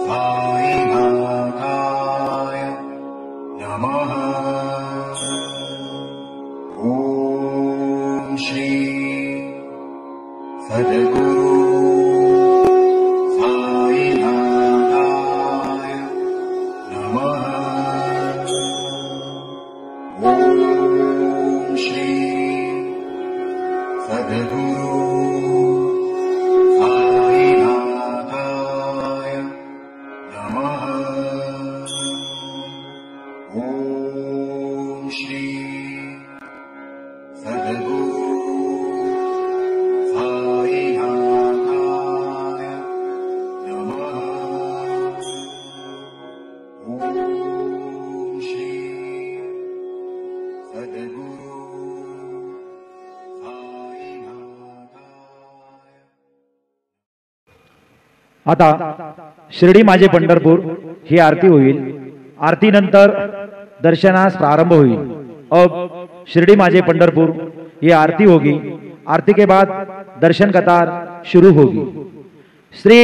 साईनाथाय नमः। ॐ श्री सद्गुरु साईनाथाय नमः। ॐ श्री सद्गुरु साईनाथाय नमः। ॐ श्री सद्गुरु साईनाथाय नमः। ॐ श्री सद्गुरु आता शिर्डी माझे पंढरपूर ही आरती होईल। आरतीनंतर दर्शनास प्रारंभ होईल। अब शिर्डी माझे पंढरपुर ये आरती होगी। आरती के बाद दर्शन कतार शुरू होगी। श्री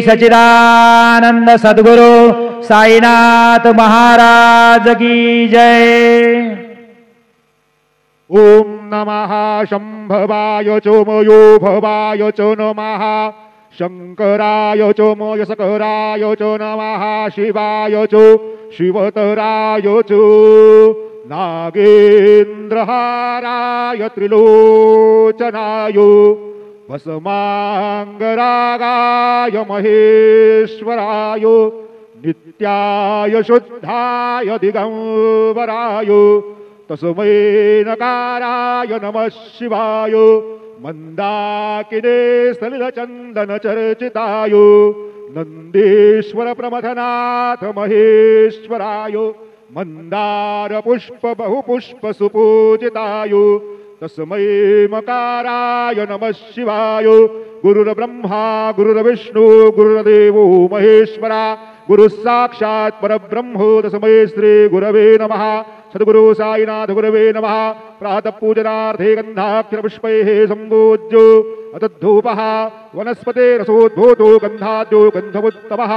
सच्चिदानंद सद्गुरु साईनाथ महाराज की जय। ओम नमः शंभवाय च मयो भवाय च नमः। शंकराय च मयस्कराय च नमः। शिवाय च शिवतराय च नागेन्द्रहाराय त्रिलोचनाय भस्मांगरागाय महेश्वराय नित्याय शुद्धाय दिगंबराय तस्मै नकाराय नमः शिवाय। मंदाकिने सलिलचंदन चर्चिताय नंदीश्वर प्रमथनाथ महेश्वराय मंदार पुष्प बहुपुष्प सुपूजिताय तस्मै मकाराय नमः शिवाय। गुरुर्ब्रह्मा गुरुर्विष्णु गुरुर्देवो महेश्वरा गुरु साक्षात् परब्रह्म तस्मै श्री गुरवे नमः। सद्गुरु साईनाथ गुरवे नमः। प्रातः पूजनार्थे गंधाक्षर पुष्पैः संपूज्यो अतद्धूपः वनस्पते रसोद्भूतो गंधाद्यो गंधमुत्तमः।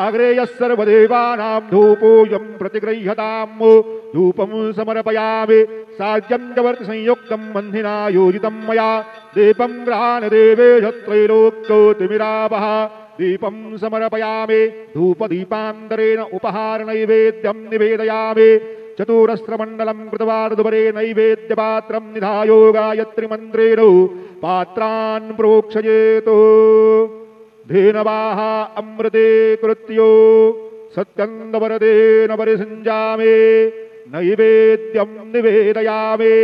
आग्रेयः सर्वदेवानां धूपोऽयं प्रतिगृह्यताम्। धूपं समर्पयामि साज्यं जवर्ति संयुक्तं बन्धिना योजितं मया। दीपं गृहाण देवेश त्रैलोक्योतिमिरावः। दीपं समर्पयामि धूपदीपान्तरेण उपहार नैवेद्यं निवेदयामि। चतुरस्रमण्डलं कृत्वा ऋतुपरे नैवेद्यपात्रं निधायो गायत्रीमन्त्रेण पात्रान् प्रोक्षयेत्। धेनवाः अमृते कृत्यो सत्यन्दवरदेन परिसञ्जामे नैवेद्यं निवेदयामि।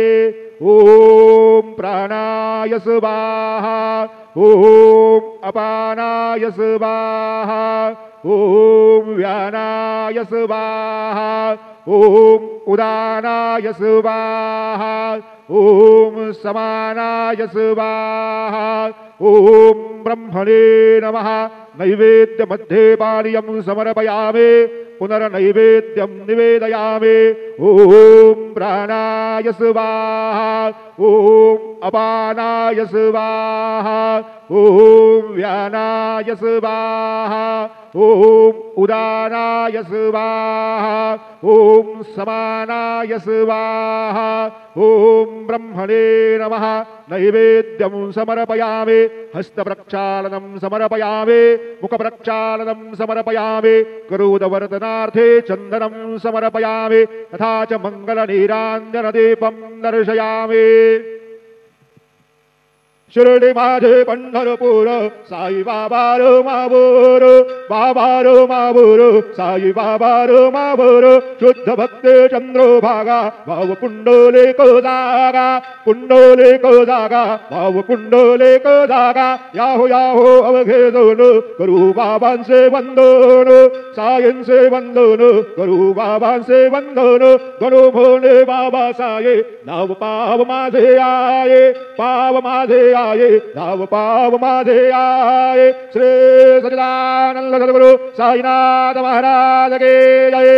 ॐ प्राणाय स्वाहा ॐ अपानाय स्वाहा ॐ व्यानाय स्वाहा ॐ उदानाय स्वाहा ॐ समानाय स्वाहा ॐ ब्रह्मणे नमः। नैवेद्यमध्ये पानीयं समर्पयामि पुनर्नैवेद्यं निवेदयामि। ॐ प्राणाय स्वाहा ॐ अपानाय स्वाहा ॐ व्यानाय स्वाहा ॐ उदानाय स्वाहा ॐ समानाय स्वाहा ॐ ब्रह्मणे नमः। नैवेद्यं समर्पयामि हस्तप्रक्षालनं समर्पयामि मुखप्रक्षालनं समर्पयामि करोदवर्तनार्थे चन्दनं समर्पयामि तथा च मङ्गलनीराञ्जनदीपं दर्शयामि। शिर्डी माझे पंढरपूर साई बाबा रो माबोर बाबा रो माबोर साई बाबा रो माबोर शुद्ध भक्ते चंद्रो भागा भाव कुंडले को जागा कुंडले को जागा भाव कुंडले को जागा याहो याहो अवघे दोन करू बाबांचे वंदन सायंचे वंदन करू बाबांचे वंदन गणो भोले बाबा साये नाव पाव माझे आये पाव माझे आये नाव पाव माझे आये। श्री सच्चिदानंद सद्गुरु साईनाथ महाराज के जय।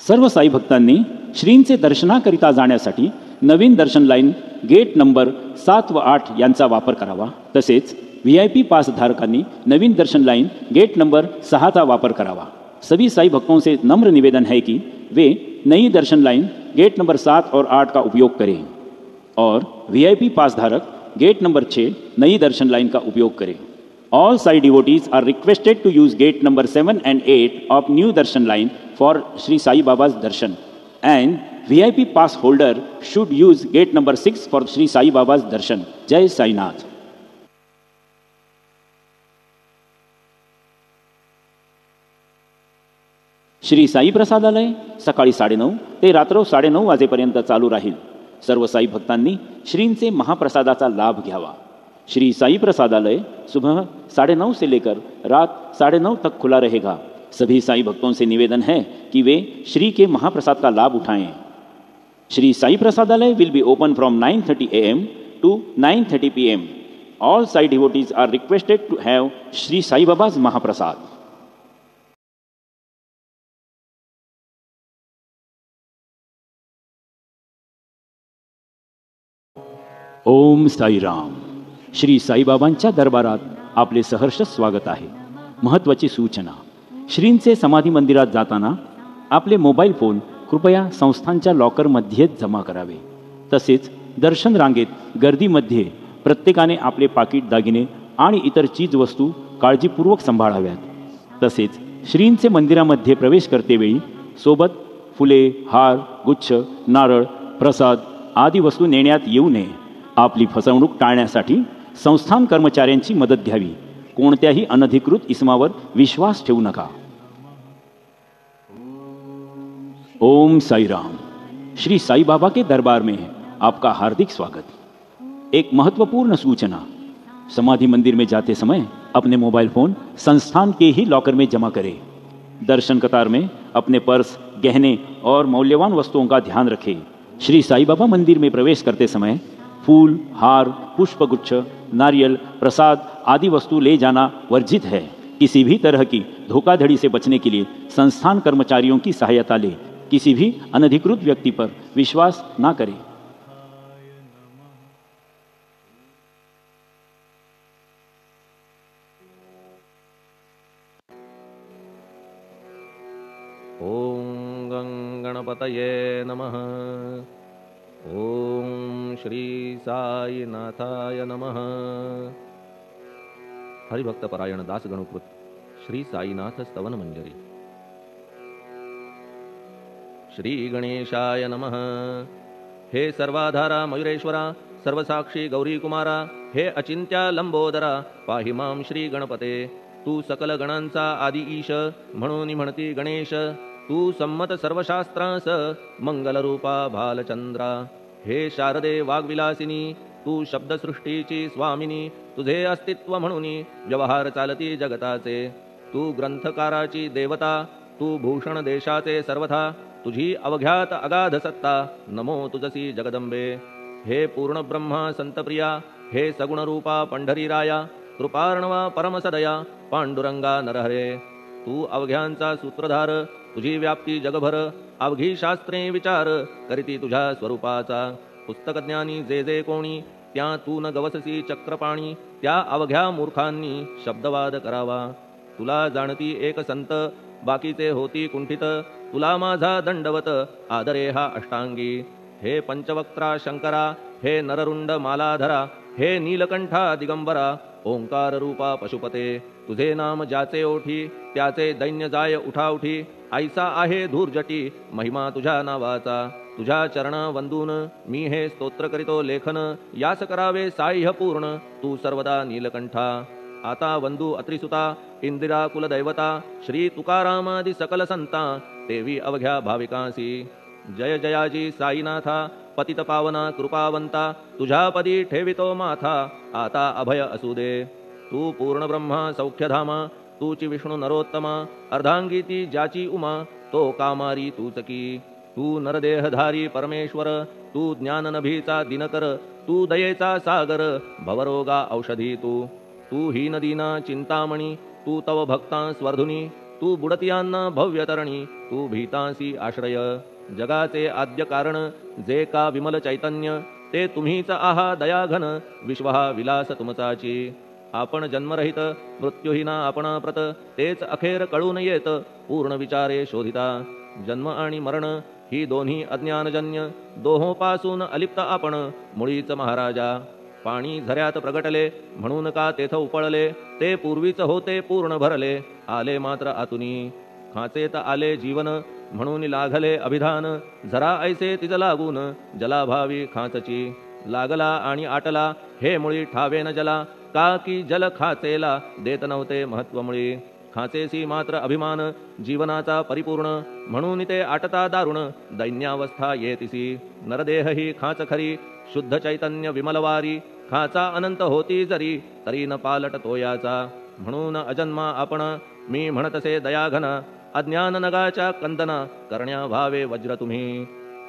सर्व साई भक्तांनी श्रींचे दर्शनाकरिता जाण्यासाठी नवीन दर्शन लाईन गेट नंबर 7 व 8 यांचा वापर करावा। तसेच VIP पास धारकांनी नवीन दर्शन लाइन गेट नंबर 6 का वापर करावा। सभी साई भक्तों से नम्र निवेदन है कि वे नई दर्शन लाइन गेट नंबर 7 और 8 का उपयोग करें और VIP पास धारक गेट नंबर 6 नई दर्शन लाइन का उपयोग करें। All Sai devotees are requested to use gate number 7 and 8 of new darshan line for Sri Sai Baba's darshan, and VIP pass holder should use gate number 6 for Sri Sai Baba's darshan. Jai Sai Nath. Shri Sai प्रसादालय सकाळी 9:30 ते रात्र 9:30 वाजेपर्यंत चालू राहील। सर्व साई भक्तांनी श्रींचे महाप्रसादाचा लाभ घ्यावा। श्री साई प्रसादालय सुबह 9:30 से लेकर रात 9:30 तक खुला रहेगा। सभी साई भक्तों से निवेदन है कि वे श्री के महाप्रसाद का लाभ उठाएं। Shri Sai Prasadalaya will be open from 9:30 AM to 9:30 PM. All Sai devotees are requested to have Sri Sai Baba's Mahaprasad. ओम साई राम। श्री साईबाबांच्या दरबारात आपले सहर्ष स्वागत आहे। महत्त्वाची सूचना, श्रींचे समाधी मंदिरात जाताना आपले मोबाईल फोन कृपया संस्थांच्या लॉकरमध्येच जमा करावे। तसेच दर्शन रांगेत गर्दीमध्ये प्रत्येकाने आपले पाकिट, दागिने आणि इतर चीज वस्तू काळजीपूर्वक सांभाळाव्यात। तसेच श्रींचे मंदिरामध्ये प्रवेश करतेवेळी सोबत फुले, हार, गुच्छ, नारळ, प्रसाद आदी वस्तू नेण्यात येऊ नये। आपली फसवणूक टाळण्यासाठी संस्थान कर्मचाऱ्यांची मदत घ्यावी। कोणत्याही अनधिकृत इसमावर विश्वास ठेवू नका। ओम साई राम। श्री साई बाबा के दरबार में आपका हार्दिक स्वागत। एक महत्वपूर्ण सूचना, समाधि मंदिर में जाते समय अपने मोबाइल फोन संस्थान के ही लॉकर में जमा करें। दर्शन कतार में अपने पर्स, गहने और मौल्यवान वस्तुओं का ध्यान रखें। श्री साई बाबा मंदिर में प्रवेश करते समय फूल, हार, पुष्पगुच्छ, नारियल, प्रसाद आदि वस्तु ले जाना वर्जित है। किसी भी तरह की धोखाधड़ी से बचने के लिए संस्थान कर्मचारियों की सहायता लें। किसी भी अनधिकृत व्यक्ति पर विश्वास ना करें। ओम गणपतये नमः। ओम श्री साई नाथाय नमः। हरिभक्त परायण दास गणुकृत श्री साईनाथ स्तवन मंजरी। श्री गणेशाय नमः। हे सर्वाधारा मयुरेश्वरा, सर्वसाक्षी गौरी कुमारा, हे अचिंत्या लंबोदरा, पाहि मां श्री गणपते। तू सकल गणांचा आदि ईश, म्हणून म्हणती गणेश। तू संमत सर्वशास्त्रांस मंगलरूपा भालचंद्रा। हे शारदे वाग्विलासिनी, तू शब्दसृष्टीची स्वामिनी। तुझे अस्तित्व म्हणून व्यवहार चालती जगताचे। तू ग्रंथकाराची देवता, तू भूषण देशाचे सर्वथा। तुझी अवघ्यात अगाध सत्ता, नमो तुझसी जगदंबे। हे पूर्ण ब्रह्मा संतप्रिया, हे सगुण रूपा पंढरीराया। कृपार्णवा परमसदया, पांडुरंगा नरहरे। तू अवघ्यांचा सूत्रधार, तुझी व्याप्ती जगभर। अवघी शास्त्रे विचार करीती तुझ्या स्वरूपाचा। पुस्तकज्ञानी जे जे कोणी, त्या तू न गवससी चक्रपाणी। त्या अवघ्या मूर्खांनी शब्दवाद करावा। तुला जाणती एक संत, बाकीचे होती कुंठित। तुला माझा दंडवत आदरे हा अष्टांगी। हे पंचवक्त्रा शंकरा, हे नररुंड मालाधरा, हे नीलकंठा दिगंबरा, ओंकार रूपा पशुपते। तुझे नाम ज्याचे ओठी, त्याचे दैन्य जाय उठाउठी। ऐसा आहे धूर्जटी, महिमा तुझ्या नावाचा। तुझ्या चरण वंदून मी हे स्तोत्र करीतो लेखन। यास करावे साह्य पूर्ण, तू सर्वदा नीलकंठा। आता वंदू अत्रिसुता, इंदिरा कुलदैवता। श्री तुकारामादि सकल संता, देवी अवघ्या भाविकांसी। जय जयाजी साईनाथा, पतित पावना कृपावंता। तुझ्या पदी ठेवितो माथा, आता अभय असू दे। तू पूर्ण ब्रह्मा सौख्यधामा, तूची विष्णू नरोत्तमा। अर्धांगी ती ज्याची उमा, तो कामारी तूच की। तू नरदेहधारी परमेश्वर, तू ज्ञाननभीचा दिनकर। तू दयेचा सागर, भवरोगा औषधी तू। तू हीनदीना चिंतामणी, तू तव भक्तां स्वर्धुनी। तू बुडतियांना भव्य तरणी, तू भीतांसी आश्रय. जगाचे आद्य कारण जे का विमल चैतन्य, ते तुम्हीच आहा दयाघन, विश्व हा विलास तुमचाची. आपण जन्मरहित मृत्यूहीना आपण प्रत, तेच अखेर कळून येत पूर्ण विचारे शोधिता. जन्म आणि मरण ही दोन्ही अज्ञानजन्य, दोहोपासून अलिप्त आपण मुळीच महाराजा. पाणी झऱ्यात प्रगटले म्हणून का तेथ उपळले, ते पूर्वीच होते पूर्ण भरले, आले मात्र आतुनी. खाचेत आले जीवन म्हणून लागले अभिधान, झरा ऐसे तिज लागून जलाभावी खाचची. लागला आणि आटला हे मुळी ठावे न जला, का की जल खाचेला देत नव्हते महत्व मुळी. खाचेसी मात्र अभिमान जीवनाचा परिपूर्ण, म्हणून ते आटता दारुण दैन्यावस्था येतिसी. नरदेह ही खाच खरी शुद्ध चैतन्य विमलवारी, खाचा अनंत होती जरी तरी न पालट तोयाचा. म्हणून अजन्मा आपण मी म्हणतसे दयाघन, अज्ञान नगाच्या कंदना करण्या व्हावे वज्र तुम्ही.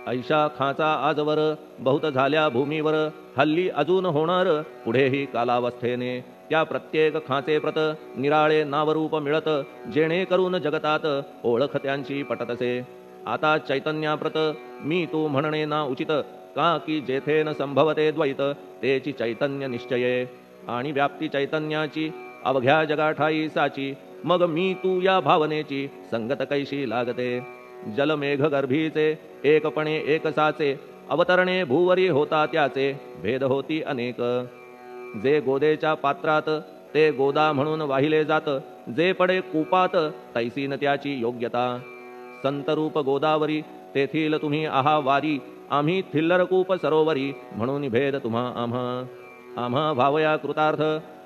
ऐशा खाचा आजवर बहुत झाल्या भूमीवर, हल्ली अजून होणार पुढेही कालावस्थेने. त्या प्रत्येक खाचे प्रत निराळे नावरूप मिळत, जेणेकरून जगतात ओळख त्यांची पटतसे. आता चैतन्याप्रत मी तू म्हणणे ना उचित, का की जेथे न संभवते द्वैत तेची चैतन्य निश्चये. आणि व्याप्ती चैतन्याची अवघ्या जगाठाई साची, मग मी तू या भावनेची संगत कैशी लागते. जलमेघ गर्भीचे एकपणे एक साचे, अवतरणे भूवरी होता त्याचे भेद होती अनेक. जे गोदेच्या पात्रात ते गोदा म्हणून वाहिले जात, जे पडे कूपात तैसीन त्याची योग्यता. संतरूप गोदावरी तेथील तुम्ही आहा वारी, आम्ही थिल्लर कूप सरोवरी म्हणून भेद तुम्हा आम्हा. आम्हा भावया कृतार्थ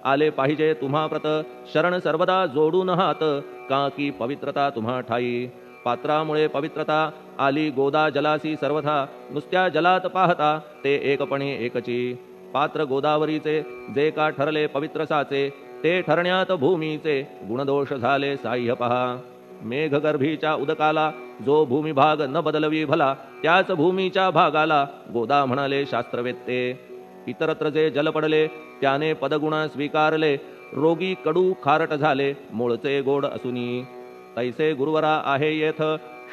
आले पाहिजे तुम्हा प्रत, शरण सर्वदा जोडून हात, का की पवित्रता तुम्हा ठाई. पात्रामुळे पवित्रता आली गोदा जलासी सर्वथा, नुसत्या जलात पाहता ते एकपणे एकची. पात्र गोदावरीचे जे का ठरले पवित्र साचे, ते ठरण्यात भूमीचे गुणदोष झाले साह्य पहा. मेघगर्भीच्या उदकाला जो भूमिभाग न बदलवी भला, त्याच भूमीच्या भागाला गोदा म्हणाले शास्त्रवेत्ते. इतरत्र जे जल पडले त्याने पदगुणा स्वीकारले, रोगी कडू खारट झाले मूळचे गोड असुनी. तैसे गुरुवरा आहे येथ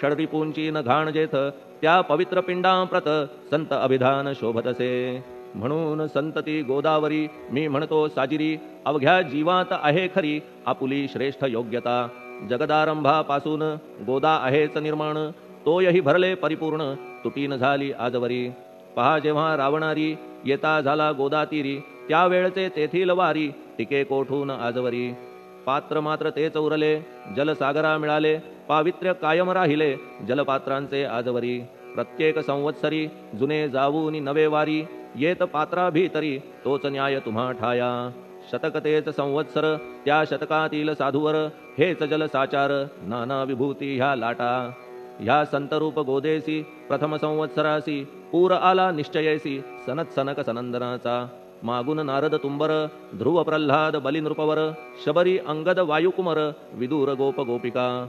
षडरिपूंची न घाण जेथ, त्या पवित्र पिंडांप्रत संत अभिधान शोभतसे. म्हणून संतती गोदावरी मी म्हणतो साजिरी, अवघ्या जीवात आहे खरी आपुली श्रेष्ठ योग्यता. जगदारंभापासून गोदा आहेच निर्माण, तोयही भरले परिपूर्ण तुटीन झाली आजवरी. पहा जेव्हा रावणारी येता झाला गोदातीरी, त्यावेळचे तेथील वारी टिके कोठून आजवरी. पात्र मात्र तेच उरले जलसागरा मिळाले, पावित्र्य कायम राहिले जलपात्रांचे आजवरी. प्रत्येक संवत्सरी जुने जाऊनी नवे वारी, येत पात्रा भीतरी तोच न्याय तुम्हा ठाया. शतक तेच संवत्सर त्या शतकातील साधूवर, हेच जल साचार नाना विभूती ह्या लाटा. ह्या संतरूप गोदेसी प्रथम संवत्सरासी, पूर आला निश्चयेसी सनत सनक सनंदनाचा. मागून नारद तुंबर, ध्रुव प्रल्हाद बलिनृपवर, शबरी अंगद वायुकुमर, विदूर गोप गोपिका.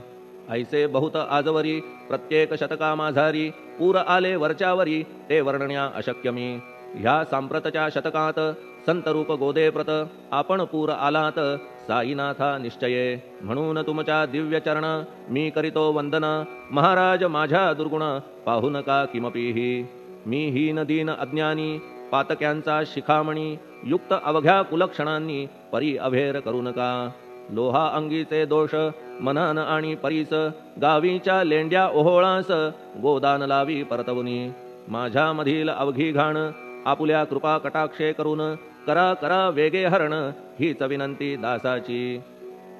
ऐसे बहुत आजवरी प्रत्येक शतका माझारी, पूर आले वरच्यावरी ते वर्णण्या अशक्य मी. ह्या सांप्रतच्या शतकात संतरूप गोदे प्रत, आपण पूर आलात साईनाथा निश्चये. म्हणून तुमच्या दिव्य चरण मी करीतो वंदना, महाराज माझ्या दुर्गुण पाहू नका किमपीही. मी हीन दीन अज्ञानी पातक्यांचा शिखामणी, युक्त अवघ्या कुलक्षणांनी परी अभेर करू नका. लोहा अंगीचे दोष मनन आणि परीस, गावीच्या लेंड्या ओहोळास गोदान लावी परतवुनी. माझ्या मधील अवघी घाण आपुल्या कृपा कटाक्षे करून, करा करा वेगे हरण हीच विनंती दासाची.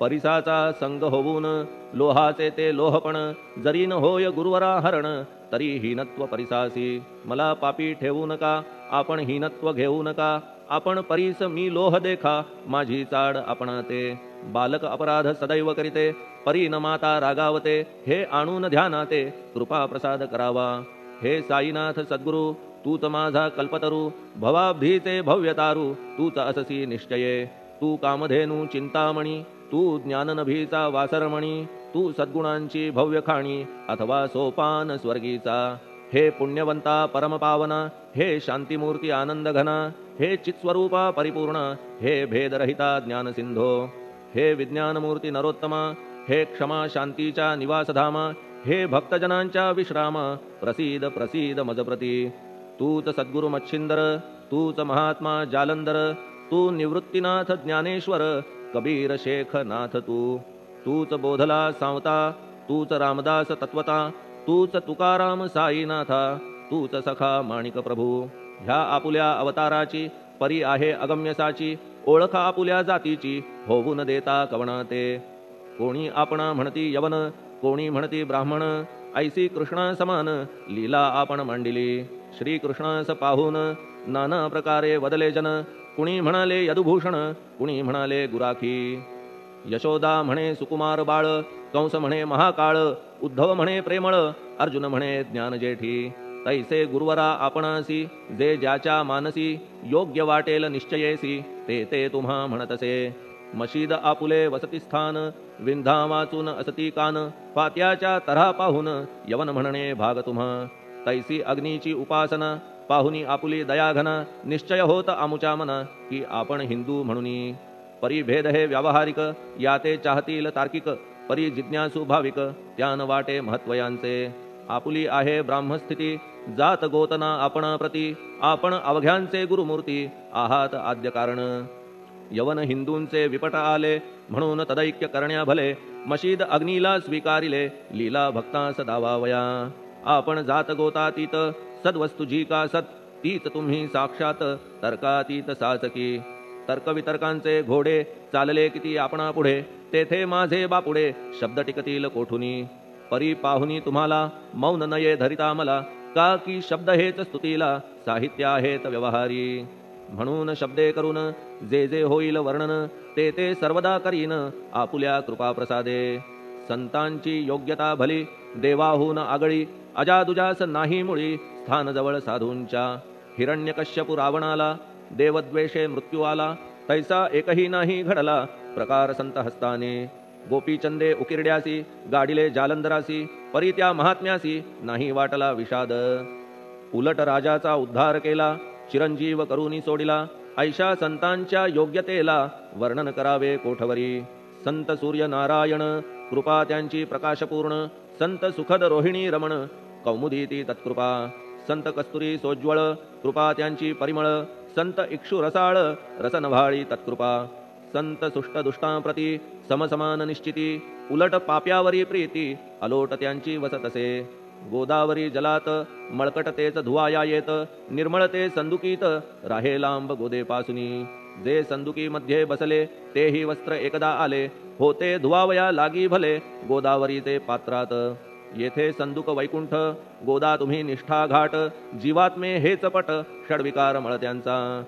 परिसाचा संग होऊन लोहाचे ते लोहपण, जरी न होय गुरुवरा हरण तरी हीनत्व परिसासी. मला पापी ठेवू नका आपण हीनत्व घेऊ नका, आपण परीस मी लोह देखा माझी चाड आपणाते. बालक अपराध सदैव करीते परी न माता रागावते, हे आणून ध्यानाते कृपा प्रसाद करावा. हे साईनाथ सद्गुरु तूच माझा कल्पतरू, भवाब्धीचे भव्यतारू तूच अससी निश्चये. तू कामधेनू चिंतामणी, तू ज्ञाननभीचा वासरमणी, तू सद्गुणांची भव्य खाणी अथवा सोपान स्वर्गीचा. हे पुण्यवंता परमपावना, हे शांतिमूर्ती आनंद घना, हे चित्स्वरूपा परिपूर्ण, हे भेदरहिता ज्ञानसिंधो. हे विज्ञानमूर्ती नरोत्तमा, हे क्षमा शांतीच्या निवासधाम, हे भक्तजनांच्या विश्राम, प्रसीद प्रसीद मजप्रती. तूच सद्गुरु मच्छिंदर, तूच महात्मा जालंधर, तू निवृत्तीनाथ ज्ञानेश्वर, कबीर शेख नाथ तूच बोधला सांवता, तूच रामदास तत्वता, तूच तुकाराम साईनाथा, तूच सखा माणिक प्रभू. ह्या आपुल्या अवताराची परी आहे अगम्यसाची, ओळख आपुल्या जातीची होऊ न देता कवणा ते. कोणी आपणा म्हणती यवन, कोणी म्हणती ब्राह्मण, ऐसी कृष्णा समान लीला आपण मांडिली. श्रीकृष्णास पाहून नाना प्रकारे वदले जन, कुणी म्हणाले यदुभूषण, कुणी म्हणाले गुराखी. यशोदा म्हणे सुकुमार बाळ, कंस म्हणे महाकाळ, उद्धव म्हणे प्रेमळ, अर्जुन म्हणे ज्ञानजेठी. तैसे गुरुवरा आपणासी, जे ज्याच्या मानसी योग्य वाटेल निश्चयेसी, ते ते तुम्हा म्हणतसे. मशीद आपुले वसतिस्थान, विंधा वाचून असती कान, पात्याच्या तऱ्हा पाहून यवन म्हणणे भाग तुम्हा. तैसी अग्नीची उपासना पाहुनी आपुली दयाघना, निश्चय होत आमुच्या मना की आपण हिंदू म्हणूनी. परिभेद हे व्यावहारिक, या ते चाहतील तार्किक, परी जिज्ञासू भाविक त्यान वाटे महत्वयांचे. आपुली आहे ब्राह्मस्थिती, जात गोतना आपणा प्रती, आपण अवघ्यांचे गुरुमूर्ती आहात आद्य कारण. यवन हिंदूंचे विपट आले, म्हणून तदैक्य करण्या भले, मशीद अग्नीला स्वीकारिले, लीला भक्तास दावावया. आपण जात गोतातीत, सद्वस्तू जी का सत, तीच तुम्ही साक्षात तर्कातीत साचकी. तर्कवितर्कांचे घोडे चालले किती आपणा पुढे, तेथे माझे बापुडे शब्द टिकतील कोठुनी. परी पाहुनी तुम्हाला मौन नये धरिता मला, का की शब्द हेच स्तुतीला साहित्य आहेत व्यवहारी. म्हणून शब्दे करून जे जे होईल वर्णन, ते ते सर्वदा करीन आपुल्या कृपा प्रसादे. संतांची योग्यता भली देवाहून आगळी, अजादुजास नाही मुळी स्थान जवळ साधूंच्या. हिरण्यकश्यपू रावणाला देवद्वेषे मृत्यू आला, तैसा एकही नाही घडला प्रकार संत हस्ताने. गोपीचंदे उकिरड्यासी, गाडिले जालंधरासी, परी त्या महात्म्यासी नाही वाटला विषाद. उलट राजाचा उद्धार केला, चिरंजीव करूनी सोडिला, ऐशा संतांच्या योग्यतेला वर्णन करावे कोठवरी. संत सूर्य नारायण कृपा त्यांची प्रकाशपूर्ण, संत सुखद रोहिणी रमण कौमुदी ती तत्कृपा. संत कस्तुरी सोज्वळ कृपा त्यांची परिमळ, संत इक्षु रसाळ रसनभाळी तत्कृपा. संत सुष्ट दुष्टांप्रती समसमान निश्चिती, उलट पाप्यावरी प्रीती अलोट त्यांची वसतसे. गोदावरी जलात मळकट तेच धुवाया येत, निर्मळते संदुकीत राहे लांब गोदेपासुनी. जे संदुकी मध्ये बसले तेही वस्त्र एकदा आले, होते धुवावया लागी भले गोदावरीचे पात्रात. येथे संदुक वैकुंठ, गोदा तुम्ही निष्ठा घाट, जीवात्मे हेच पट षडविकार मळत्यांचा.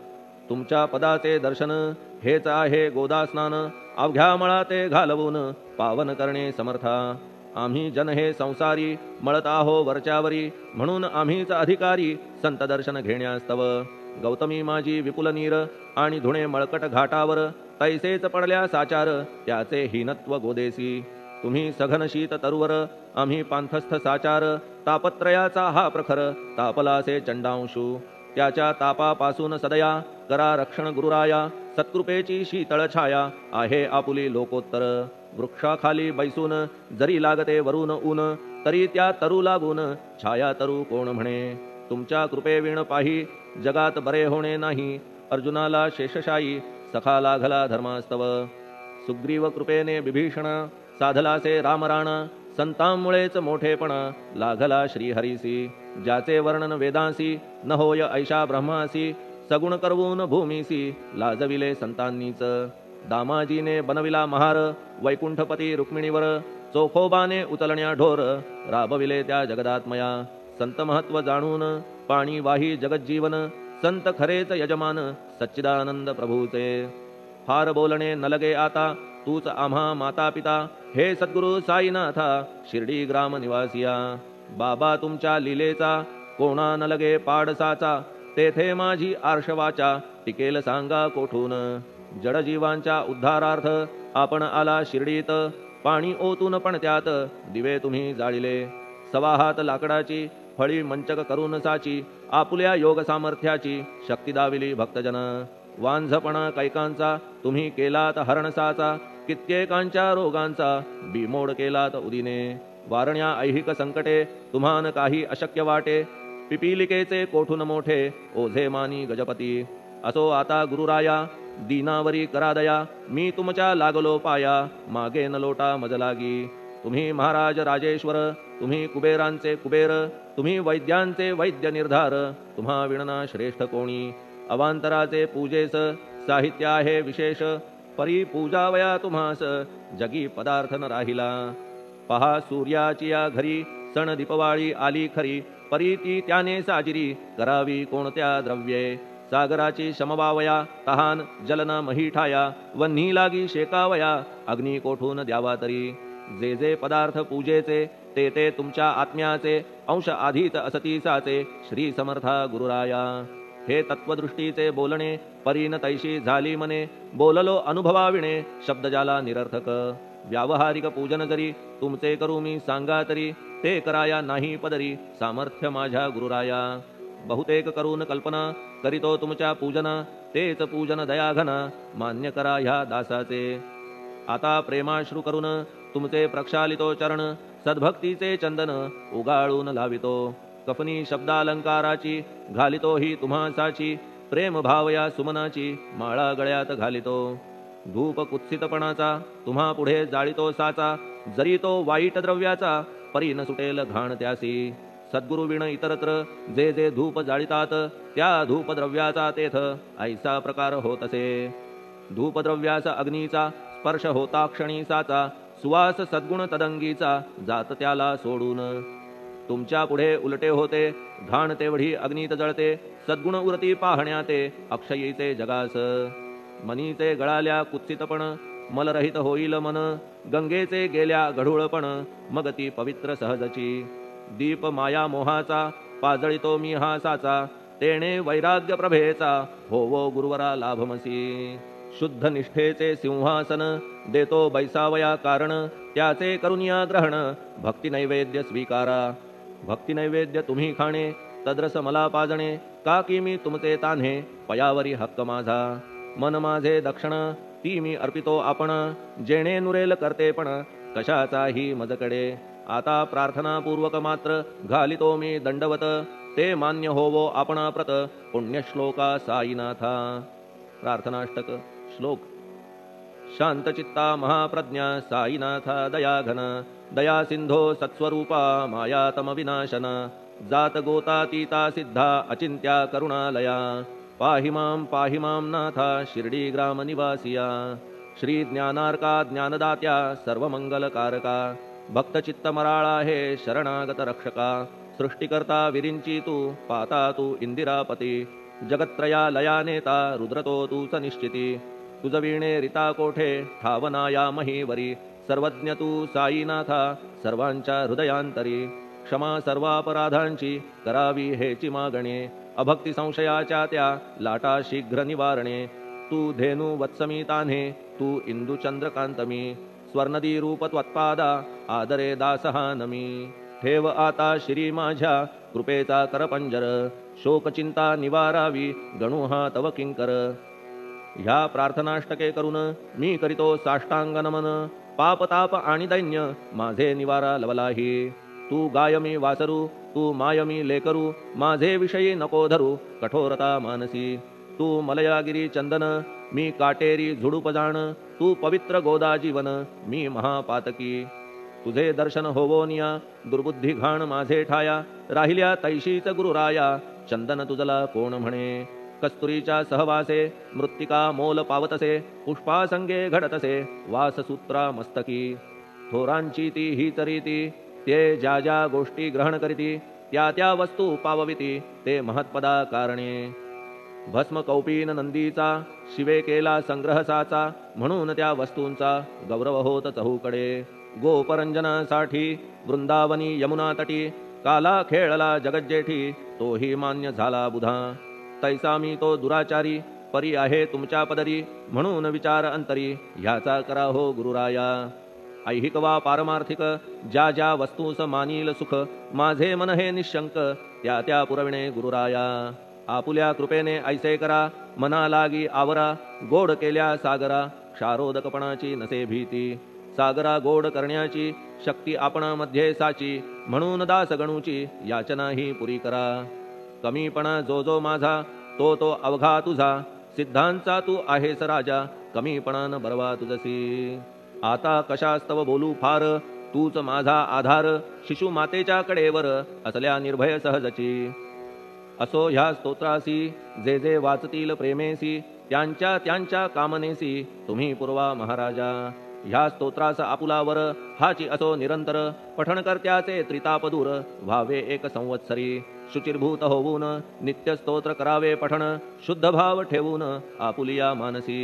तुमच्या पदाचे दर्शन हेच आहे गोदा स्नान, अवघ्या मळाते घालवून पावन करणे समर्था. आम्ही जन हे संसारी मळत आहो वरच्यावरी, म्हणून आम्हीच अधिकारी संत दर्शन घेण्यास्तव. गौतमी माझी विपुल नीर आणि धुणे मळकट घाटावर, तैसेच पडल्या साचार त्याचे हीनत्व गोदेसी. तुम्ही सघन शीत तरुवर, आम्ही पांथस्थ साचार, तापत्रयाचा हा प्रखर तापलासे चंडांशू. त्याच्या तापापासून सदया करा रक्षण गुरुराया, सत्कृपेची शीतळ छाया आहे आपुली लोकोत्तर. वृक्षाखाली बैसून जरी लागते वरून ऊन, तरी त्या तरू लागून छाया तरू कोण म्हणे. तुमच्या कृपेविण पाही जगात बरे होणे नाही, अर्जुनाला शेषशायी सखा लागला धर्मास्तव. सुग्रीव कृपेने विभीषण साधलासे रामराणा, संतांमुळेच मोठेपणा लागला श्रीहरीसी. ज्याचे वर्णन वेदांसी न होय ऐशा ब्रह्मासी, सगुण करवून भूमीसी लाजविले संतांनीच. दामाजीने बनविला महार वैकुंठपती रुक्मिणीवर, चोखोबाने उचलण्या ढोर राबविले त्या जगदात्मया. संत महत्व जाणून पाणी वाही जगज्जीवन, संत खरेच यजमान सच्चिदानंद प्रभूचे. फार बोलणे न लगे आता तूच आम्हा माता पिता, हे सद्गुरु साईनाथा शिर्डी ग्राम निवासिया. बाबा तुमच्या लीलेचा कोणा न लगे पाडसाचा, तेथे माझी आर्षवाचा टिकेल सांगा कोठून. जडजीवांच्या उद्धारार्थ आपण आला शिर्डीत, पाणी ओतून पण त्यात दिवे तुम्ही जाळिले. सवा हात लाकडाची फळी मंचक करून साची, आपुल्या योग सामर्थ्याची शक्ती दाविली भक्तजन. वांझपणा कैकांचा तुम्ही केलात हरणसाचा, कित्येकांच्या रोगांचा बिमोड केलात उदिने. वारण्या ऐहिक संकटे तुम्हान काही अशक्य वाटे. पिपीलिकेचे कोठून मोठे ओझे मानी गजपती. असो आता गुरुराया दीनावरी करा दया. मी तुमच्या लागलो पाया मागे न लोटा मज लागी. तुम्ही महाराज राजेश्वर तुम्ही कुबेरांचे कुबेर. तुम्ही वैद्यांचे वैद्य निर्धार. तुम्हा विणना श्रेष्ठ कोणी. अवांतराचे पूजेस साहित्य आहे विशेष. परी पूजावया तुम्हास जगी पदार्थ न राहिला. पहा सूर्याची या घरी सण दीपवाळी आली खरी. परी ती त्याने साजिरी करावी कोणत्या द्रव्ये. सागराची शमवावया तहान जलन मही ठाया. वन्ही लागी शेकावया अग्नी कोठून द्यावा तरी. जे जे पदार्थ पूजेचे ते ते तुमच्या आत्म्याचे. अंश आधीच असतीसाचे श्री समर्था गुरुराया. हे तत्वदृष्टीचे बोलणे परीन तैशी झाली मने. बोललो अनुभवाविणे शब्द जाला निरर्थक. व्यावहारिक पूजन जरी तुमचे करू मी सांगा तरी. ते कराया नाही पदरी सामर्थ्य माझ्या गुरुराया. बहुतेक करून कल्पना करीतो तुमच्या पूजन. तेच पूजन दयाघन मान्य करा ह्या दासाचे. आता प्रेमाश्रू करून तुमचे प्रक्षालितो चरण. सद्भक्तीचे चंदन उगाळून लावितो. कफनी शब्दालंकाराची घालितो ही तुम्हासाची. प्रेम भावया सुमनाची माळा गळ्यात घालितो. धूप कुत्सितपणाचा तुम्हा पुढे जाळितो साचा. जरी तो वाईट द्रव्याचा परी न सुटेल घाण त्यासी. सद्गुरु विण इतरत्र जे जे धूप जाळितात त्या धूपद्रव्याचा तेथ ऐसा प्रकार होत असे. धूपद्रव्याचा अग्नीचा स्पर्श होता क्षणी साचा. सुवास सद्गुण तदंगीचा जात त्याला सोडून. तुमच्या पुढे उलटे होते घाण तेवढी अग्नीत जळते. सद्गुण उरती पाहण्या ते अक्षयीचे जगास. मनीचे गळाल्या कुत्सितपण मलरहित होईल मन. गंगेचे गेल्या गढूळपण मग ती पवित्र सहजची. दीप माया मोहाचा पाजळितो मी हा साचा. तेणे वैराग्य प्रभेचा होवो गुरुवरा लाभमसी. शुद्ध निष्ठेचे सिंहासन देतो बैसावया कारण. त्याचे करुनिया ग्रहण भक्ती नैवेद्य स्वीकारा. भक्ती नैवेद्य तुम्ही खाणे तद्रस मला पाजणे. का की मी तुमचे तान्हे पयावरी हक्क माझा. मन माझे दक्षिण ती मी अर्पितो आपण. जेणे नुरेल करते पण कशाचाही मजकडे. आता प्रार्थनापूर्वक मात्र घालितो मी दंडवत. ते मान्य होवो आपण प्रत पुण्यश्लोका साईनाथा. प्रार्थनाष्टक श्लोक. शांतचित्ता महाप्रज्ञा साईनाथा दयाघन. दया सिंधो सत्स्वरूपा मायातम विनाशन. जात गोतातीता सिद्धा अचिंत्या करुणालया. पाहि मां नाथा शिर्डी ग्राम निवासिया. श्री ज्ञानार्का ज्ञानदात्या सर्वमंगलकारका. भक्तचित्त मराळा हे शरणागत रक्षका. सृष्टिकर्ता विरिंची तू पाता तू इंदिरापती. जगत्त्रया लया नेता रुद्रतो तूच निश्चिती. तुझ वीणे रिता कोठे ठावनाया महीवरी. सर्वज्ञ तू साईनाथा सर्वांच्या हृदयांतरी. क्षमा सर्वापराधांची करावी हेची मागणे. अभक्ती संशयाच्या त्या लाटा शीघ्र निवारणे. तू धेनू वत्समी तान्हे तू इंदू चंद्रकांतमी. स्वर्णदी रूप त्वत्पादा आदरे दासहा नमी. ठेव आता श्री माझ्या कृपेचा करपंजर. शोकचिंता निवारावी गणू हा तव किंकर. ह्या प्रार्थनाष्टके करून मी करीतो साष्टांग नमन. पापताप आणि दैन्य माझे निवारा लवलाही. तू गायमी वासरू तू मायमी लेकरू. माझे विषयी नको धरू कठोरता मानसी. तू मलयागिरी चंदन मी काटेरी झुडूप जाण. तू पवित्र गोदा जीवन मी महापातकी. तुझे दर्शन होवोनिया दुर्बुद्धी घाण माझे ठाया. राहिल्या तैशीच गुरुराया चंदन तुझला कोण म्हणे. कस्तुरीच्या सहवासे मृत्तिका मोल पावतसे. पुष्पासंगे घडतसे वाससूत्रा मस्तकी. थोरांची ती हीच रीती ते ज्या ज्या गोष्टी ग्रहण करीती. त्या त्या वस्तू पावविती ते महत्पदा कारणे. भस्म कौपीन नंदीचा शिवे केला संग्रह साचा. म्हणून त्या वस्तूंचा गौरव होत चहूकडे. गोपरंजनासाठी वृंदावनी यमुना तटी. काला खेळला जगज्जेठी तोही मान्य झाला बुधा. तैसा मी तो दुराचारी परी आहे तुमच्या पदरी. म्हणून विचार अंतरी ह्याचा करा हो गुरुराया. ऐहिक वा पारमार्थिक ज्या ज्या वस्तूस मानील सुख. माझे मन हे निशंक त्या त्या पुरविणे गुरुराया. आपुल्या कृपेने ऐसे करा मना लागी आवरा. गोड केल्या सागरा क्षारोदकपणाची नसे भीती सागरा गोड करण्याची शक्ती आपणामध्ये साची म्हणून दास गणूची याचना ही पुरी करा कमीपणा जो जो माझा तो तो अवघा तुझा सिद्धांचा तू आहेस राजा कमीपणान बरवा तुझसी आता कशास्तव बोलू फार तूच माझा आधार शिशु मातेच्या कडेवर असल्या निर्भय सहजची असो ह्या स्तोत्रासी जे जे वाचतील प्रेमेसी त्यांच्या त्यांच्या कामनेसी तुम्ही पुरवा महाराजा ह्या स्तोत्रास आपुलावर हाची असो निरंतर पठण करत्याचे त्रितापदूर व्हावे एक संवत्सरी शुचिर्भूत होऊन नित्य स्तोत्र करावे पठण शुद्ध भाव ठेवून आपुलिया मानसी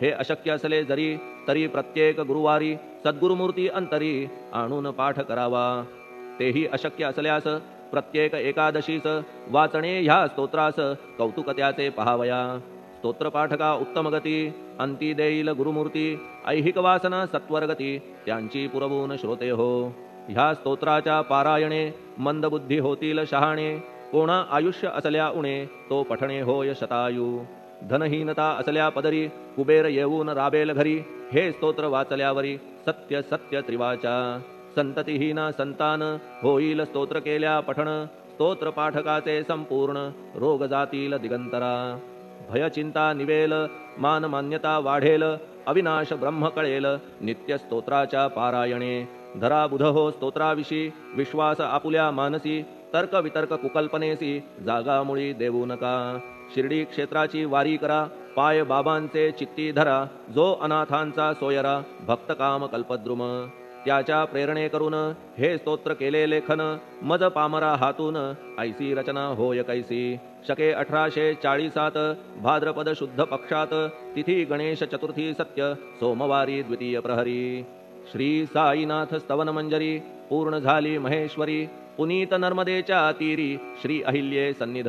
हे अशक्य असले जरी तरी प्रत्येक गुरुवारी सद्गुरुमूर्ती अंतरी आणून पाठ करावा तेही अशक्य असल्यास प्रत्येक एकादशीस वाचणे ह्या स्तोत्रास कौतुक त्याचे पहावया स्तोत्रपाठका उत्तम गती अंती देईल गुरुमूर्ती ऐहिक वासना सत्वरगती त्यांची पुरवून श्रोते हो ह्या स्तोत्राच्या पारायणे मंदबुद्धी होतील शहाणे कोणा आयुष्य असल्या उणे तो पठणे होय शतायू धनहीनता असल्या पदरी कुबेर येऊन राबेल घरी हे स्तोत्र वाचल्यावरी सत्य सत्य त्रिवाचा संततिहीना संतान होईल स्तोत्र केल्या पठण स्तोत्र पाठकाचे संपूर्ण रोग जातील दिगंतरा भयचिंता निवेल मान मान्यता वाढेल अविनाश ब्रह्म कळेल नित्य स्तोत्राच्या पारायणे धरा बुध हो स्तोत्राविषयी विश्वास आपुल्या मानसी तर्क वितर्क कुकल्पनेसी जागा मुळी देऊ नका शिर्डी क्षेत्राची वारी करा पाय बाबांचे चित्ती धरा जो अनाथांचा सोयरा भक्त काम कल्पद्रुम त्याच्या प्रेरणे करून हे स्तोत्र केले लेखन मज पामरा हातून ऐसी रचना होय कैसी शके 1840 भाद्रपद शुद्ध पक्षात तिथी गणेश चतुर्थी सत्य सोमवारी द्वितीय प्रहरी श्री साईनाथ स्तवन मंजरी पूर्ण झाली महेश्वरी पुनीत नर्मदेच्या तीरी श्री अहिल्ये सन्निध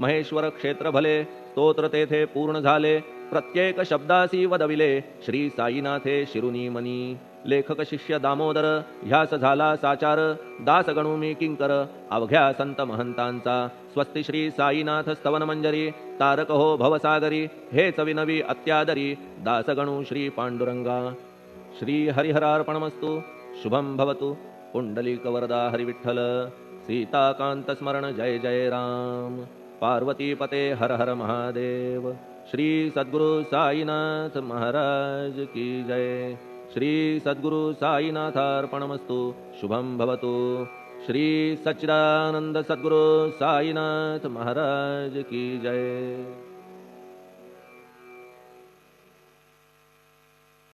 महेश्वर क्षेत्र भले स्तोत्र तेथे पूर्ण झाले प्रत्येक शब्दासी वदविले श्री साईनाथे शिरुनी मनी लेखक शिष्य दामोदर ह्यास झाला साचार दास गणू मी किंकर अवघ्या संत महंतांचा स्वस्ति श्री साईनाथ स्तवन मंजरी तारक हो भवसागरी हेच विनवी अत्यादरी दास गणू श्री पांडुरंगा श्री हरिहरार्पणमस्तु शुभम भवतु पुंडलिक वरदा हरिविठ्ठल सीताकांत स्मरण जय जय राम पार्वती पते हर हर महादेव श्री सद्गुरु साईनाथ महाराज की जय श्री सद्गुरु साईनाथार्पणमस्तु शुभम भवतु श्री सच्चिदानंद सद्गुरु साईनाथ महाराज की जय।